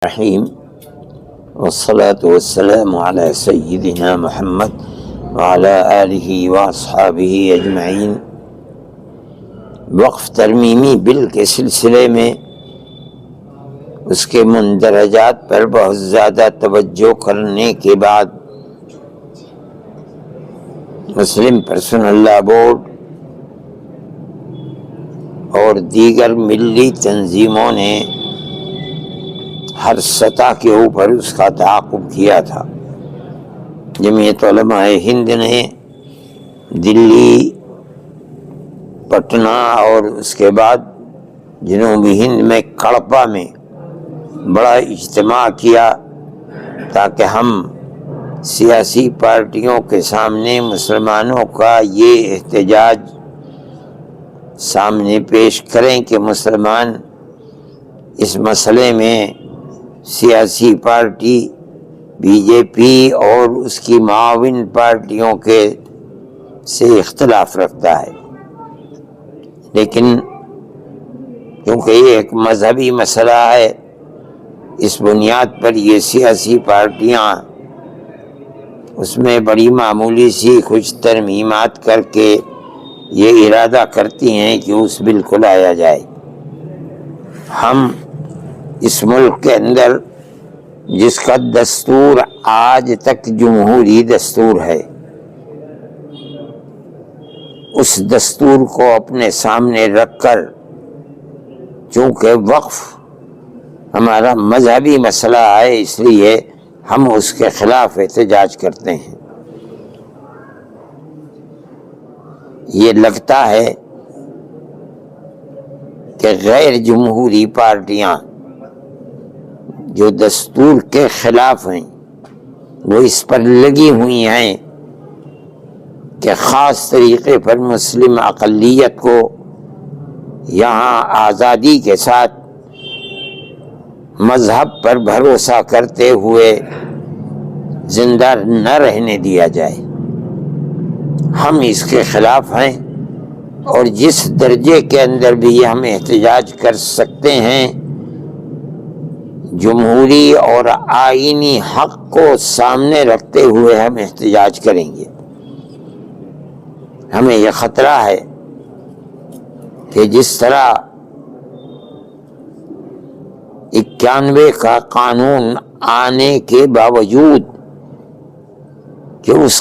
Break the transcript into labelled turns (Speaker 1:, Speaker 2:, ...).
Speaker 1: الرحیم والصلاة والسلام علی سیدنا محمد وعلی آلہ واصحابہ اجمعین۔ وقف ترمیمی بل کے سلسلے میں اس کے مندرجات پر بہت زیادہ توجہ کرنے کے بعد مسلم پرسنل لا بورڈ اور دیگر ملی تنظیموں نے ہر سطح کے اوپر اس کا تعاقب کیا تھا۔ جمعیت علماء ہند نے دلی، پٹنہ اور اس کے بعد جنوبی ہند میں کڑپا میں بڑا اجتماع کیا تاکہ ہم سیاسی پارٹیوں کے سامنے مسلمانوں کا یہ احتجاج سامنے پیش کریں کہ مسلمان اس مسئلے میں سیاسی پارٹی بی جے پی اور اس کی معاون پارٹیوں کے سے اختلاف رکھتا ہے، لیکن کیونکہ یہ ایک مذہبی مسئلہ ہے، اس بنیاد پر یہ سیاسی پارٹیاں اس میں بڑی معمولی سی کچھ ترمیمات کر کے یہ ارادہ کرتی ہیں کہ اس بل کو لایا جائے۔ ہم اس ملک کے اندر جس کا دستور آج تک جمہوری دستور ہے، اس دستور کو اپنے سامنے رکھ کر، چونکہ وقف ہمارا مذہبی مسئلہ ہے، اس لیے ہم اس کے خلاف احتجاج کرتے ہیں۔ یہ لگتا ہے کہ غیر جمہوری پارٹیاں جو دستور کے خلاف ہیں وہ اس پر لگی ہوئی ہیں کہ خاص طریقے پر مسلم اقلیت کو یہاں آزادی کے ساتھ مذہب پر بھروسہ کرتے ہوئے زندہ نہ رہنے دیا جائے۔ ہم اس کے خلاف ہیں، اور جس درجے کے اندر بھی ہم احتجاج کر سکتے ہیں، جمہوری اور آئینی حق کو سامنے رکھتے ہوئے ہم احتجاج کریں گے۔ ہمیں یہ خطرہ ہے کہ جس طرح 91 کا قانون آنے کے باوجود کہ اس